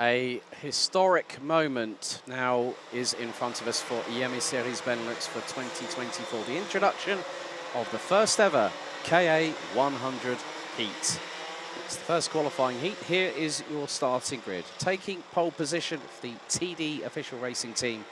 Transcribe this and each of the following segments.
A historic moment now is in front of us for IEME Series Benelux for 2024. The introduction of the first ever KA100 heat. It's the first qualifying heat. Here is your starting grid. Taking pole position for the TD official racing team,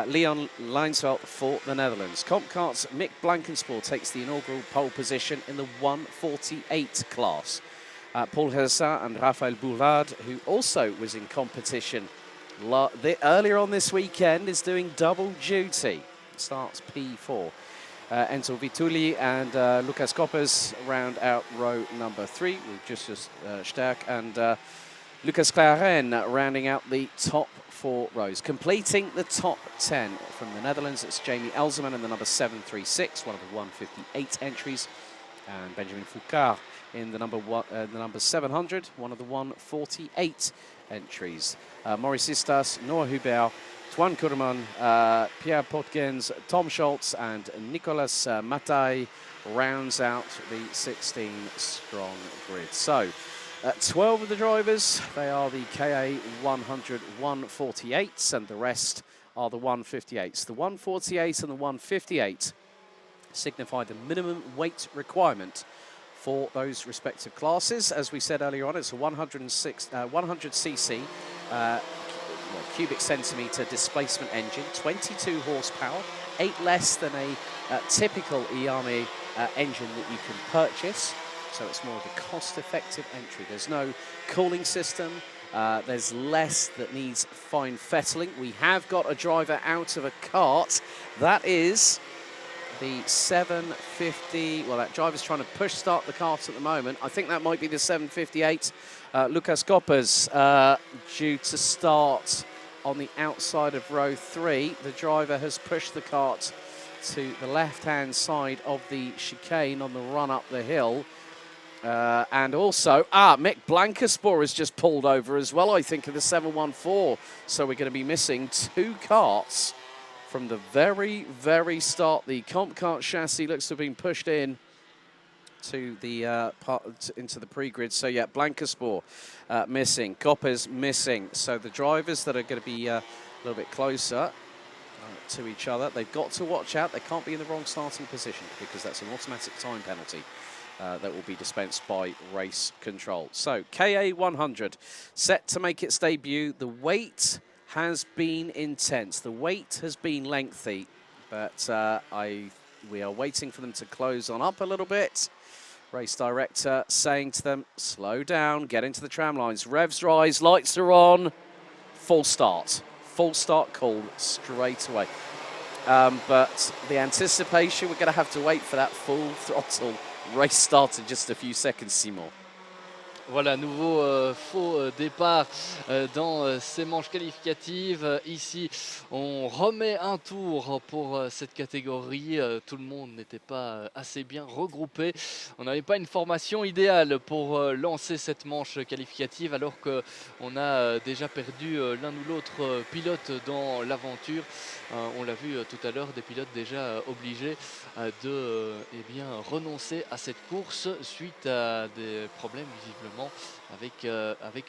Leon Leinsveld for the Netherlands. Comp Kart's Mick Blankenspoor takes the inaugural pole position in the 148 class. Paul Herzat and Raphael Boulard, who also was in competition earlier on this weekend, is doing double duty. Starts P4. Enzo Vituli and Lucas Koppers round out row number 3 with Justus Sterk and Lucas Claren rounding out the top 4 rows. Completing the top 10 from the Netherlands, it's Jamie Elzerman in the number 736, one of the 158 entries, and Benjamin Foucault in the number 700, one of the 148 entries. Maurice Istas, Noah Hubert, Twan Kurman, Pierre Potgens, Tom Schultz, and Nicolas Matai rounds out the 16-strong grid. So, 12 of the drivers, they are the KA100 148s, and the rest are the 158s. The 148 and the 158 signify the minimum weight requirement for those respective classes. As we said earlier on, it's a 100cc cubic centimetre displacement engine, 22 horsepower, 8 less than a typical IEME engine that you can purchase. So it's more of a cost-effective entry. There's no cooling system. There's less that needs fine fettling. We have got a driver out of a kart. That is the 750. Well, that driver's trying to push start the kart at the moment. I think that might be the 758. Lucas Koppers due to start on the outside of row 3. The driver has pushed the kart to the left-hand side of the chicane on the run up the hill. And also, Mick Blankenspoor has just pulled over as well, I think, in the 714. So we're going to be missing 2 karts from the very, very start. The comp kart chassis looks to have been pushed in to the into the pre-grid. So yeah, Blankenspoor missing, Koppers missing. So the drivers that are going to be a little bit closer to each other, they've got to watch out. They can't be in the wrong starting position because that's an automatic time penalty that will be dispensed by race control. So KA100 set to make its debut. The wait has been intense. The wait has been lengthy, but we are waiting for them to close on up a little bit. Race director saying to them, slow down, get into the tram lines. Revs rise, lights are on. Full start. Full start call straight away. But the anticipation, we're going to have to wait for that full throttle race start in just a few seconds, Simon. Voilà, nouveau faux départ dans ces manches qualificatives. Ici, on remet un tour pour cette catégorie. Tout le monde n'était pas assez bien regroupé. On n'avait pas une formation idéale pour lancer cette manche qualificative alors qu'on a déjà perdu l'un ou l'autre pilote dans l'aventure. On l'a vu tout à l'heure, des pilotes déjà obligés de renoncer à cette course suite à des problèmes visiblement avec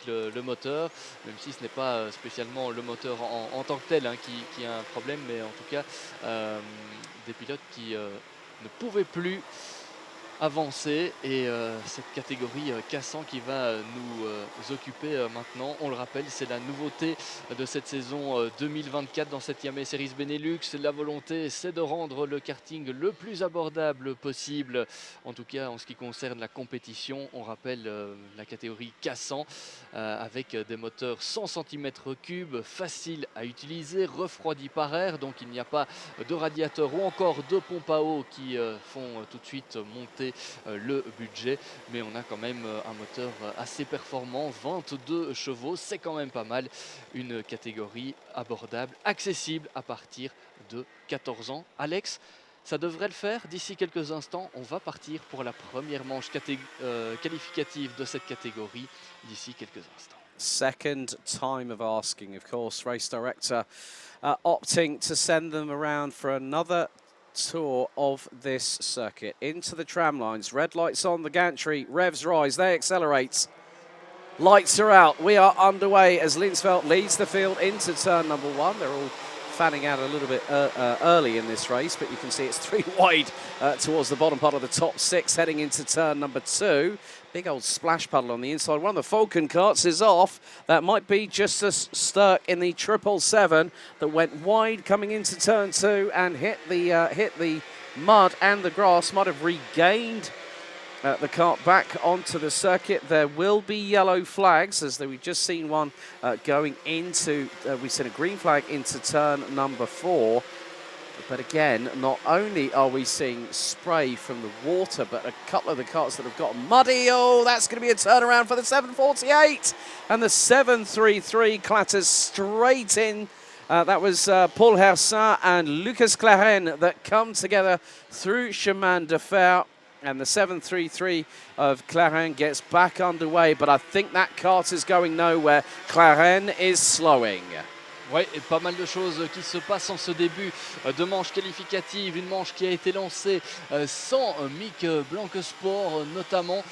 le moteur, même si ce n'est pas spécialement le moteur en tant que tel qui a un problème, mais en tout cas des pilotes qui ne pouvaient plus avancer, et cette catégorie K100 qui va nous occuper maintenant. On le rappelle, c'est la nouveauté de cette saison 2024 dans cette IEME Series Benelux. La volonté, c'est de rendre le karting le plus abordable possible, en tout cas en ce qui concerne la compétition. On rappelle la catégorie K100 avec des moteurs 100 cm3, faciles à utiliser, refroidis par air, donc il n'y a pas de radiateur ou encore de pompe à eau qui font tout de suite monter le budget, mais on a quand même un moteur assez performant, 22 chevaux, c'est quand même pas mal. Une catégorie abordable, accessible à partir de 14 ans. Alex, ça devrait le faire. D'ici quelques instants, on va partir pour la première manche qualificative de cette catégorie d'ici quelques instants. Second time of asking, of course. Race director opting to send them around for another tour of this circuit. Into the tram lines, red lights on the gantry, revs rise, they accelerate. lights are out. We are underway as Linsveld leads the field into turn number 1. They're all fanning out a little bit early in this race, but you can see it's 3 wide towards the bottom part of the top 6 heading into turn number 2. Big old splash puddle on the inside. One of the Falcon carts is off. That might be Justus Sturck in the 777 that went wide coming into turn 2 and hit the mud and the grass. Might have regained the cart back onto the circuit. There will be yellow flags, as we've just seen one going into, we've seen a green flag into turn number 4. But again, not only are we seeing spray from the water, but a couple of the carts that have got muddy. Oh, that's going to be a turnaround for the 748. And the 733 clatters straight in. That was Paul Hersin and Lucas Claren that come together through Chemin de Fer. And the 733 of Claren gets back underway. But I think that cart is going nowhere. Claren is slowing. Oui, et pas mal de choses qui se passent en ce début de manche qualificative. Une manche qui a été lancée sans Mick Blanquesport notamment,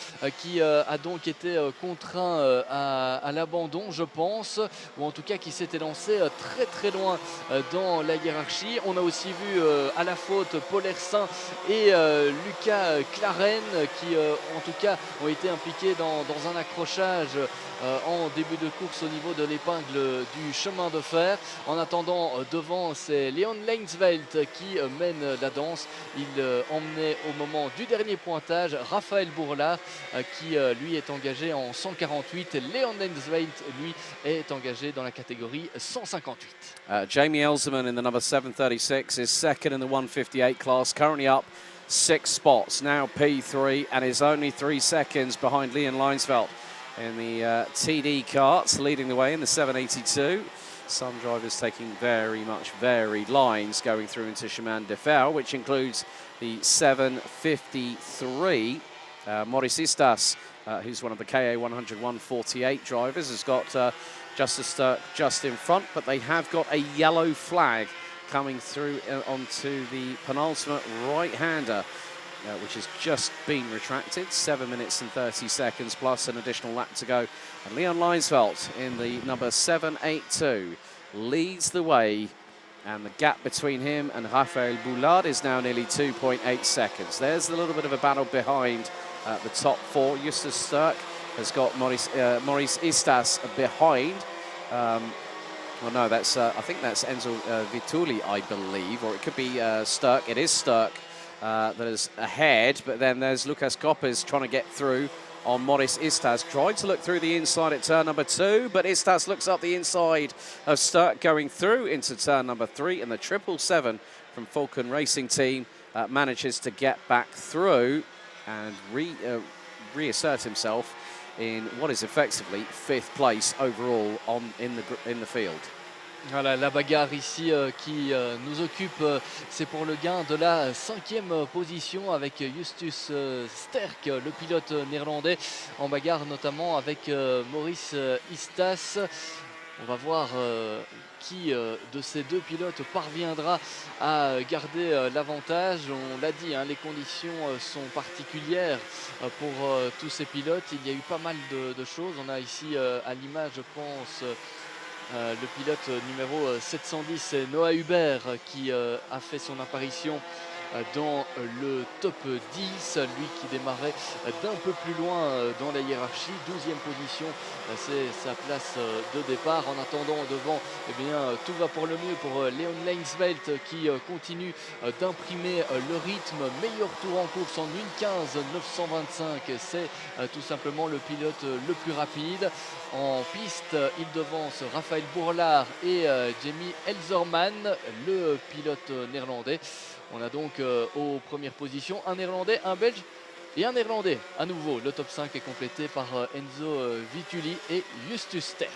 qui a donc été contraint à l'abandon, je pense, ou en tout cas qui s'était lancé très très loin dans la hiérarchie. On a aussi vu à la faute Paul Hersin et Lucas Claren qui en tout cas ont été impliqués dans un accrochage en début de course au niveau de l'épingle du chemin de fer. En attendant, devant, c'est Leon Leinsveld qui mène la danse. Il emmenait au moment du dernier pointage Raphaël Bourlard qui lui est engagé en 148. Leon Leinsveld, lui, est engagé dans la catégorie 158. Jamie Elserman in the number 736 is second in the 158 class, currently up 6 spots, now P3, and is only 3 seconds behind Leon Leinsveld in the TD carts, leading the way in the 782. Some drivers taking very much varied lines going through into Chemin de Fer, which includes the 753. Maurice Istas, who's one of the KA100 148 drivers, has got Justus Sturck just in front, but they have got a yellow flag coming through onto the penultimate right-hander, which has just been retracted. 7 minutes and 30 seconds plus an additional lap to go. And Leon Leinsveld in the number 782 leads the way, and the gap between him and Raphaël Boulard is now nearly 2.8 seconds. There's a little bit of a battle behind the top 4. Justus Sturck has got Maurice Istas behind. Well, no, that's I think that's Enzo Vituli, I believe, or it could be Sturck. It is Sturck that is ahead, but then there's Lucas Coppers trying to get through on Maurice Istas. Tried to look through the inside at turn number 2, but Istas looks up the inside of Sturck going through into turn number 3, and the 777 from Falcon Racing Team manages to get back through and reassert himself in what is effectively 5th place overall in the field. Voilà, la bagarre ici qui nous occupe, c'est pour le gain de la 5e position avec Justus Sterck, le pilote néerlandais, en bagarre notamment avec Maurice Istas. On va voir qui de ces deux pilotes parviendra à garder l'avantage. On l'a dit, hein, les conditions sont particulières pour tous ces pilotes. Il y a eu pas mal de choses. On a ici à l'image, je pense, le pilote numéro 710, c'est Noah Hubert qui a fait son apparition dans le top 10, lui qui démarrait d'un peu plus loin dans la hiérarchie. 12e position, c'est sa place de départ. En attendant, devant, eh bien, tout va pour le mieux pour Leon Leinsveld qui continue d'imprimer le rythme. Meilleur tour en course en 1:15,925, c'est tout simplement le pilote le plus rapide. En piste, il devance Raphaël Bourlard et Jamie Elserman, le pilote néerlandais. On a donc aux premières positions un Néerlandais, un Belge et un Néerlandais. À nouveau, le top 5 est complété par Enzo Vituli et Justus Sterck.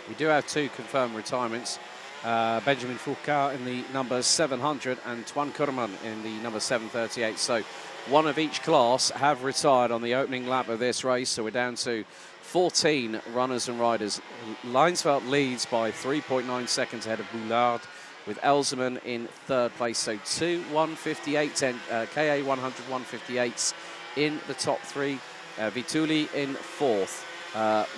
We do have 2 confirmed retirements. Benjamin Foucault in the number 700 and Twan Kurman in the number 738. So one of each class have retired on the opening lap of this race. So we're down to 14 runners and riders. Leinsveld leads by 3.9 seconds ahead of Boulard, with Elserman in 3rd place. So 2 158 and KA100 158s in the top 3. Vituli in 4th.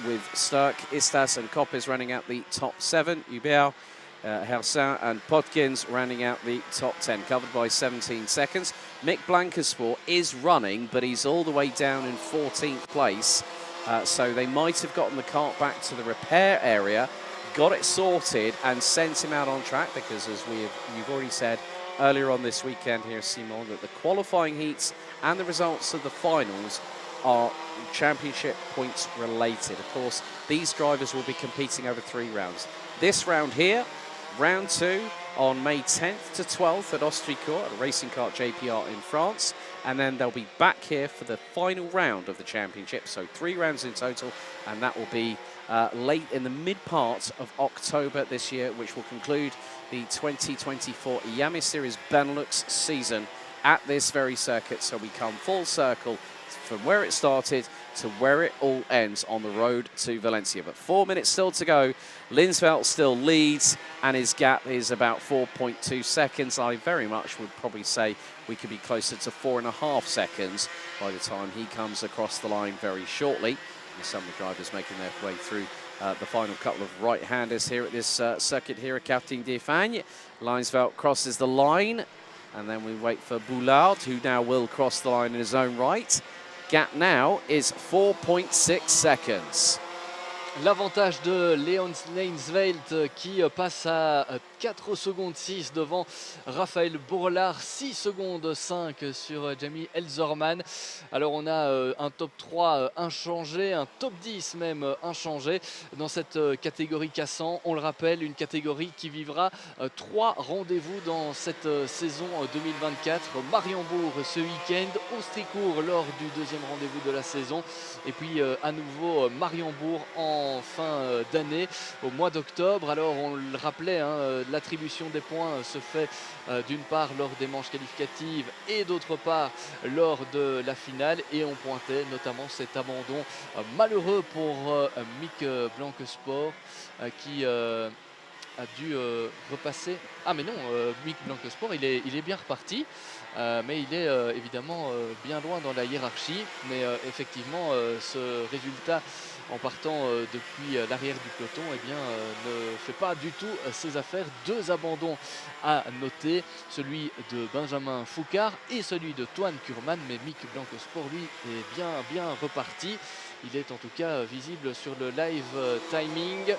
with Sturck, Istas and Koppes running out the top 7. Hubert, Hersin and Potkins rounding out the top 10, covered by 17 seconds. Mick Blankensport is running, but he's all the way down in 14th place. So they might have gotten the cart back to the repair area, got it sorted and sent him out on track, because as you've already said earlier on this weekend here, Simon, that the qualifying heats and the results of the finals are championship points related. Of course, these drivers will be competing over 3 rounds. This round here, round 2 on May 10th to 12th at Austricourt at Racing Kart JPR in France, and then they'll be back here for the final round of the championship, so 3 rounds in total, and that will be late in the mid part of October this year, which will conclude the 2024 IAME Series Benelux season at this very circuit. So we come full circle from where it started to where it all ends on the road to Valencia. But 4 minutes still to go. Linsveld still leads, and his gap is about 4.2 seconds. I very much would probably say we could be closer to 4.5 seconds by the time he comes across the line very shortly. And some of the drivers making their way through the final couple of right-handers here at this circuit here at Karting d'Espagne. Linsveld crosses the line, and then we wait for Boulard, who now will cross the line in his own right. Gap now is 4.6 seconds. L'avantage de Leon Leinsveld qui passe à 4 secondes 6 devant Raphaël Bourlard, 6 secondes 5 sur Jamie Elzorman. Alors on a un top 3 inchangé, un top 10 même inchangé dans cette catégorie K100. On le rappelle, une catégorie qui vivra 3 rendez-vous dans cette saison 2024. Mariembourg ce week-end, Austricourt lors du 2e rendez-vous de la saison, et puis à nouveau Mariembourg en fin d'année au mois d'octobre. Alors on le rappelait, hein, l'attribution des points se fait d'une part lors des manches qualificatives et d'autre part lors de la finale, et on pointait notamment cet abandon malheureux pour Mick Blankensport qui a dû repasser. Ah mais non, Mick Blankensport il est bien reparti, mais il est évidemment bien loin dans la hiérarchie. Mais effectivement ce résultat en partant depuis l'arrière du peloton, eh bien, ne fait pas du tout ses affaires. 2 abandons à noter, celui de Benjamin Foucard et celui de Toine Kurman, mais Mick Blankensport lui est bien reparti. Il est en tout cas visible sur le live timing,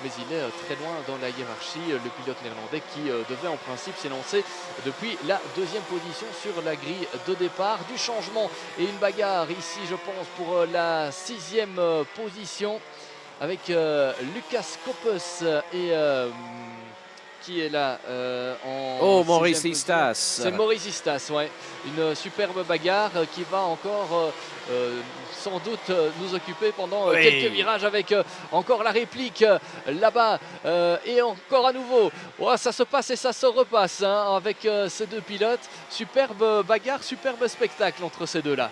mais il est très loin dans la hiérarchie. Le pilote néerlandais qui devait en principe s'élancer depuis la 2e position sur la grille de départ. Du changement et une bagarre ici, je pense, pour la 6e position avec Lucas Koppes et qui est là en Maurice Istas. C'est Maurice Istas, ouais. Une superbe bagarre qui va encore sans doute nous occuper pendant quelques virages, avec encore la réplique là-bas et encore à nouveau. Oh, ça se passe et ça se repasse, hein, avec ces 2 pilotes. Superbe bagarre, superbe spectacle entre ces deux-là.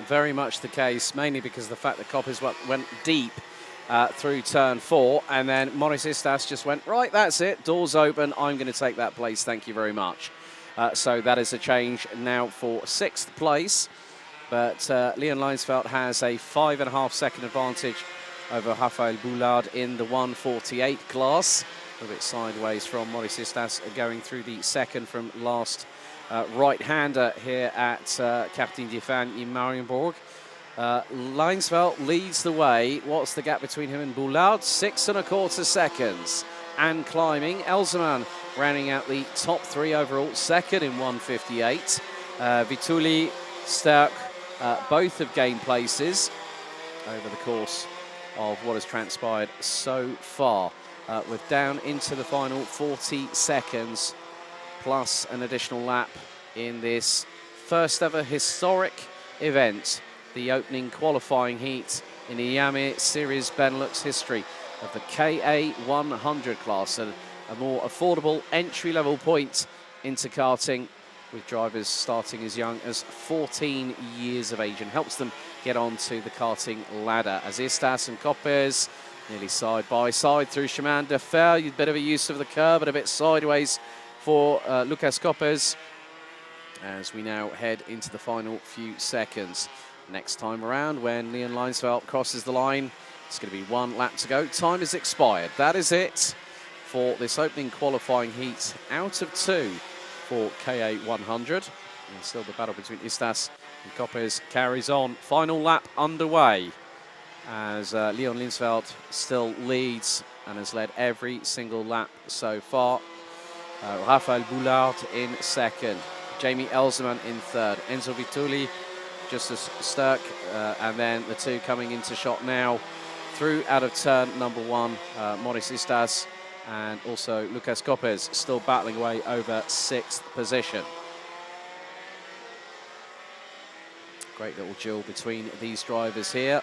Very much the case, mainly because of the fact that Koppes went deep through turn 4, and then Maurice Istas just went, right, that's it, doors open, I'm going to take that place, thank you very much. So that is a change now for 6th place, but Leon Leinsveld has a 5.5 second advantage over Raphaël Boulard in the 148 class. A little bit sideways from Maurice Istas going through the 2nd from last right-hander here at Karting d'Espagne in Mariembourg. Leinsveld leads the way. What's the gap between him and Boulard? 6.25 seconds. And climbing, Elzerman rounding out the top 3 overall, 2nd in 158. Vituli, Sterk, both have gained places over the course of what has transpired so far. With down into the final 40 seconds, plus an additional lap in this first ever historic event, the opening qualifying heat in the IAME Series Benelux history of the KA100 class, and a more affordable entry-level point into karting, with drivers starting as young as 14 years of age, and helps them get onto the karting ladder. As Istas and Koppes nearly side by side through Chemin de Fer, a bit of a use of the curb, but a bit sideways for Lucas Koppes, as we now head into the final few seconds. Next time around, when Leon Leinsveld crosses the line, It's going to be 1 lap to go. Time has expired. That is it for this opening qualifying heat out of 2 for KA100. And still the battle between Istas and Koppes carries on. Final lap underway as Leon Linsveld still leads and has led every single lap so far. Rafael Boulard in second. Jamie Elzerman in third. Enzo Vituli, Justus Sturck, and then the 2 coming into shot now through out of turn number 1, Maurice Istas, and also Lucas Koppes still battling away over 6th position. Great little duel between these drivers here,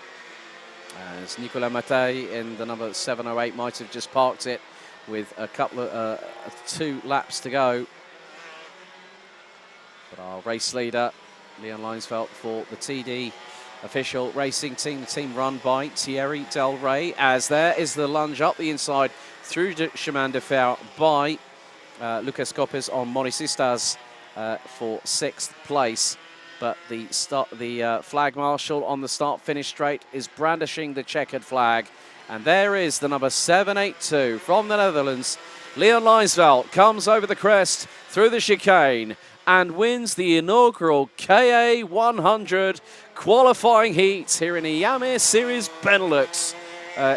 as Nicolas Mattei in the number 708 might have just parked it with a couple of 2 laps to go. But our race leader, Leon Linsveld, for the TD official racing team, the team run by Thierry Del Rey, as there is the lunge up the inside through Chemin de Fer by Lucas Koppes on Maurice Istas for 6th place. But the flag marshal on the start-finish straight is brandishing the checkered flag. And there is the number 782 from the Netherlands. Leon Linsveld comes over the crest through the chicane and wins the inaugural KA100 qualifying heat here in the Yame Series Benelux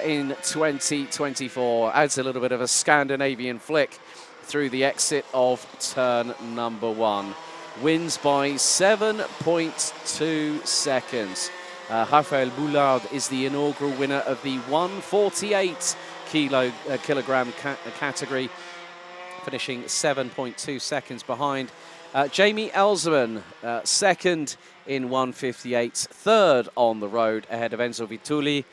in 2024. Adds a little bit of a Scandinavian flick through the exit of turn number 1. Wins by 7.2 seconds. Rafael Boulard is the inaugural winner of the 148 kilogram category, finishing 7.2 seconds behind. Jamie Elzerman, second in 158, third on the road ahead of Enzo Vituli,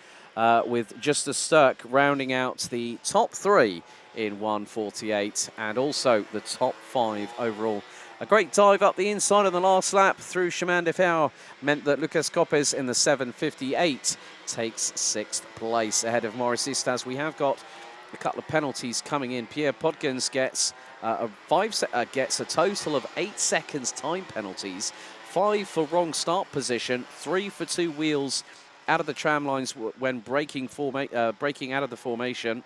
with Justus Sturck rounding out the top 3 in 148 and also the top 5 overall. A great dive up the inside of the last lap through Chemin de Fer meant that Lucas Koppes in the 758 takes 6th place ahead of Maurice Istas. We have got a couple of penalties coming in. Pierre Podgens gets a total of 8 seconds time penalties, 5 for wrong start position, 3 for 2 wheels out of the tram lines when breaking out of the formation.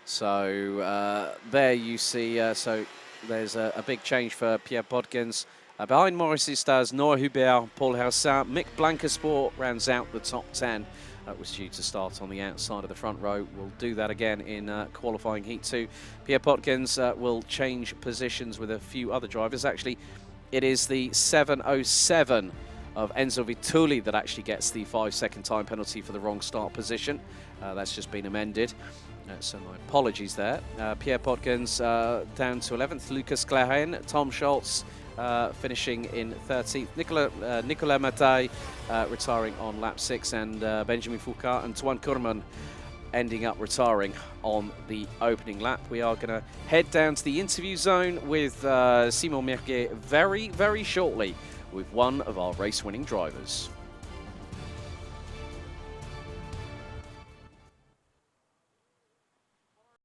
So there you see, so there's a big change for Pierre Podgens. Behind Maurice Istas, Noah Hubert, Paul Hausin, Mick Blankensport rounds out the top 10. That was due to start on the outside of the front row. We'll do that again in qualifying heat 2. Pierre Podgens will change positions with a few other drivers. Actually, it is the 707 of Enzo Vituli that actually gets the 5-second time penalty for the wrong start position. That's just been amended. So my apologies there. Pierre Podgens down to 11th. Lucas Claren, Tom Schultz finishing in 13th. Nicolas Mattei retiring on lap 6, and Benjamin Foucault and Toine Kurman ending up retiring on the opening lap. We are going to head down to the interview zone with Simon Merguet very, very shortly with one of our race-winning drivers.